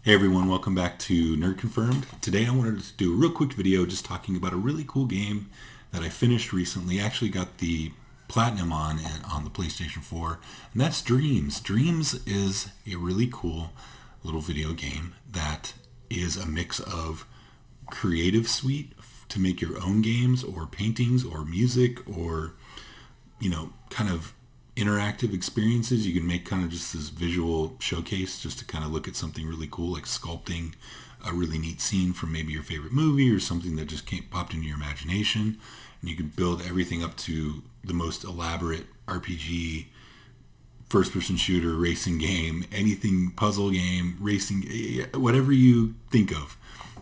Hey everyone, welcome back to Nerd Confirmed. Today I wanted to do a real quick video just talking about a really cool game that I finished recently. I actually got the platinum on the PlayStation 4, and that's Dreams. Dreams is a really cool little video game that is a mix of creative suite to make your own games or paintings or music or kind of interactive experiences. You can make kind of just this visual showcase just to kind of look at something really cool, like sculpting a really neat scene from maybe your favorite movie or something that just popped into your imagination. And you can build everything up to the most elaborate RPG, first-person shooter, racing game, anything, puzzle game, racing, whatever you think of,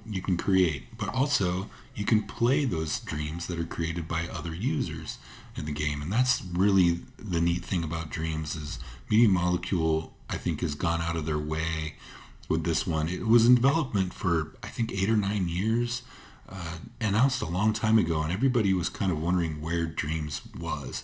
you can create. But also, you can play those dreams that are created by other users in the game. And that's really the neat thing about Dreams is Media Molecule, I think, has gone out of their way with this one. It was in development for, I think, 8 or 9 years, announced a long time ago, and everybody was kind of wondering where Dreams was.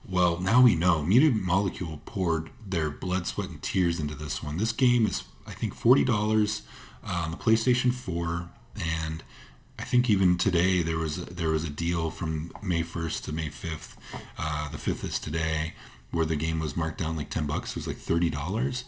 Well, now we know. Media Molecule poured their blood, sweat, and tears into this one. This game is, I think, $40 on the PlayStation 4, and I think even today there was a deal from May 1st to May 5th. The 5th is today, where the game was marked down like $10. It was like $30.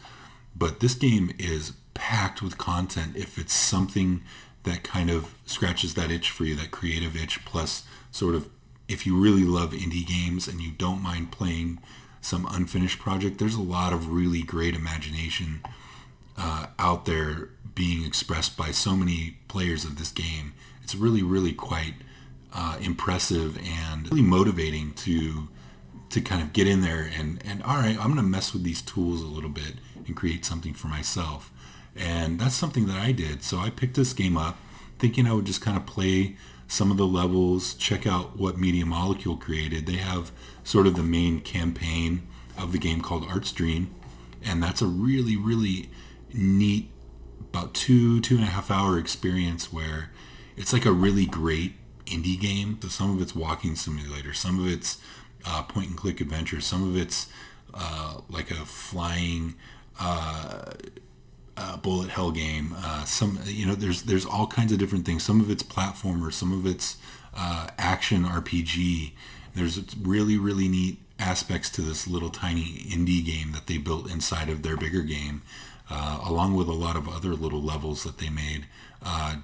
But this game is packed with content if it's something that kind of scratches that itch for you, that creative itch, plus sort of if you really love indie games and you don't mind playing some unfinished project. There's a lot of really great imagination out there being expressed by so many players of this game. It's really, really quite impressive and really motivating to kind of get in there and all right, I'm going to mess with these tools a little bit and create something for myself. And that's something that I did. So I picked this game up thinking I would just kind of play some of the levels, check out what Media Molecule created. They have sort of the main campaign of the game called Art's Dream, and that's a really, really neat, about 2.5 hour experience where it's like a really great indie game. So some of it's walking simulator, some of it's point and click adventure, some of it's like a flying bullet hell game. There's all kinds of different things. Some of it's platformer, some of it's action RPG. There's really, really neat aspects to this little tiny indie game that they built inside of their bigger game, along with a lot of other little levels that they made,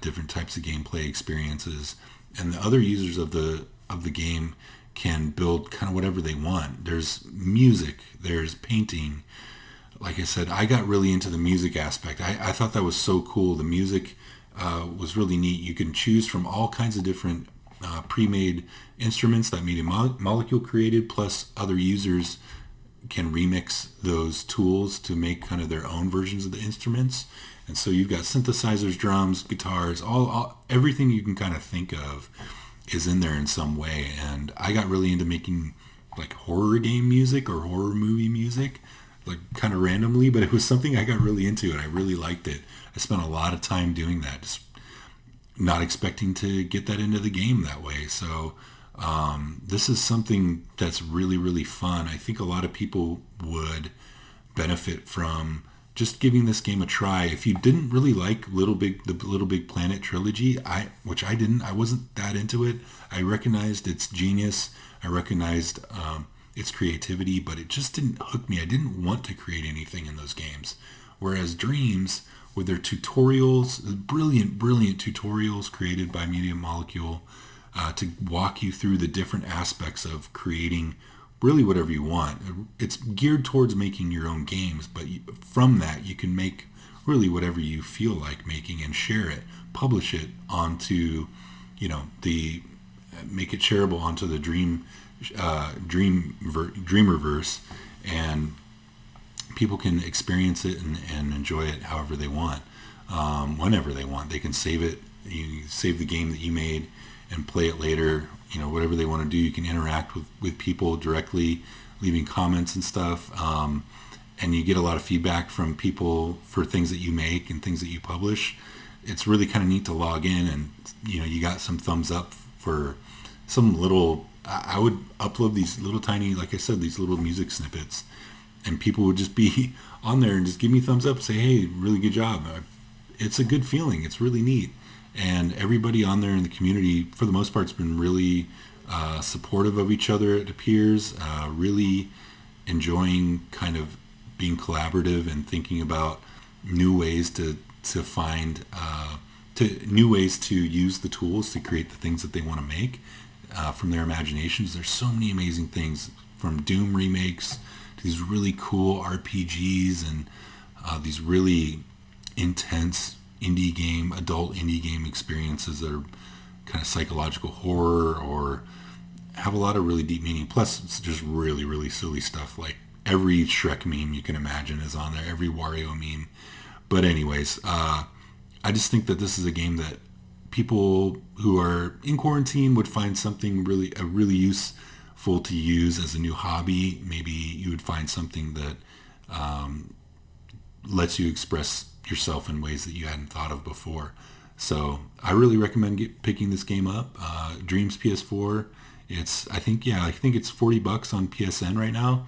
different types of gameplay experiences. And the other users of the game can build kind of whatever they want. There's music, there's painting. Like I said, I got really into the music aspect. I thought that was so cool. The music was really neat. You can choose from all kinds of different pre-made instruments that Media Molecule created, plus other users can remix those tools to make kind of their own versions of the instruments. And so you've got synthesizers, drums, guitars, everything you can kind of think of is in there in some way. And I got really into making like horror game music or horror movie music, like kind of randomly, but it was something I got really into and I really liked it. I spent a lot of time doing that, just not expecting to get that into the game that way. So this is something that's really, really fun. I think a lot of people would benefit from just giving this game a try. If you didn't really like the Little Big Planet trilogy, which I didn't, I wasn't that into it. I recognized its genius. I recognized its creativity, but it just didn't hook me. I didn't want to create anything in those games. Whereas Dreams, with their tutorials, brilliant, brilliant tutorials created by Media Molecule to walk you through the different aspects of creating really whatever you want. It's geared towards making your own games, but from that you can make really whatever you feel like making and share it, publish it onto, make it shareable onto the Dreamerverse, and people can experience it and enjoy it however they want, whenever they want. They can save it. You save the game that you made and play it later. Whatever they want to do, you can interact with people directly, leaving comments and stuff. And you get a lot of feedback from people for things that you make and things that you publish. It's really kind of neat to log in and, you got some thumbs up for some little, I would upload these little tiny, like I said, these little music snippets, and people would just be on there and just give me thumbs up, say, hey, really good job. it's a good feeling. It's really neat. And everybody on there in the community, for the most part, has been really supportive of each other, it appears, really enjoying kind of being collaborative and thinking about new ways to find new ways to use the tools to create the things that they want to make from their imaginations. There's so many amazing things, from Doom remakes to these really cool RPGs and these really intense adult indie game experiences that are kind of psychological horror or have a lot of really deep meaning. Plus, it's just really, really silly stuff. Like every Shrek meme you can imagine is on there, every Wario meme. But anyways, I just think that this is a game that people who are in quarantine would find something really useful to use as a new hobby. Maybe you would find something that lets you express yourself in ways that you hadn't thought of before. So I really recommend picking this game up. Dreams PS4. I think it's $40 on PSN right now.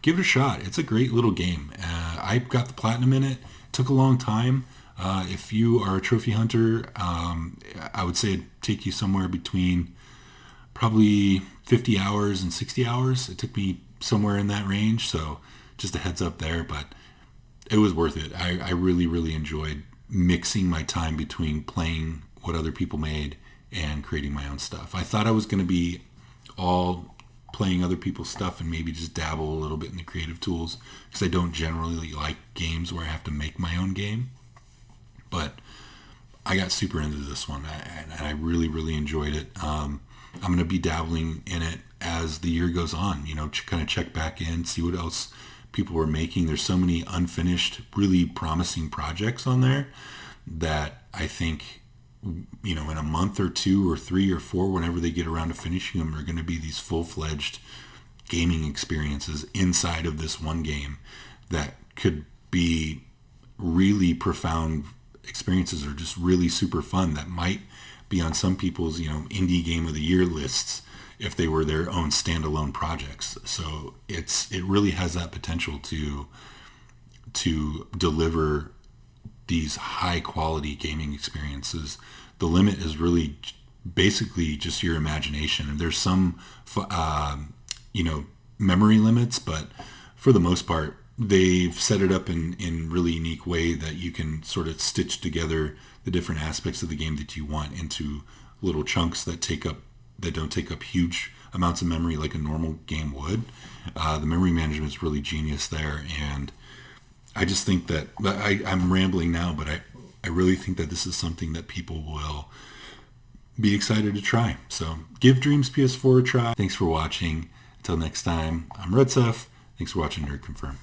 Give it a shot. It's a great little game. I got the platinum in it. Took a long time. If you are a trophy hunter, I would say it'd take you somewhere between probably 50 hours and 60 hours. It took me somewhere in that range. So just a heads up there, but it was worth it. I really, really enjoyed mixing my time between playing what other people made and creating my own stuff. I thought I was going to be all playing other people's stuff and maybe just dabble a little bit in the creative tools, because I don't generally like games where I have to make my own game. But I got super into this one, and I really, really enjoyed it. I'm going to be dabbling in it as the year goes on, kind of check back in, see what else people were making. There's so many unfinished, really promising projects on there that I think, in a month or 2 or 3 or 4, whenever they get around to finishing them, are going to be these full-fledged gaming experiences inside of this one game that could be really profound experiences, or just really super fun, that might be on some people's, indie game of the year lists if they were their own standalone projects. So it really has that potential to deliver these high quality gaming experiences. The limit is really basically just your imagination. And there's some, memory limits, but for the most part, they've set it up in really unique way that you can sort of stitch together the different aspects of the game that you want into little chunks that don't take up huge amounts of memory like a normal game would. The memory management is really genius there, and I just think that I'm rambling now, but I really think that this is something that people will be excited to try. So give Dreams PS4 a try. Thanks for watching. Until next time, I'm Red Stuff. Thanks for watching Nerd Confirm.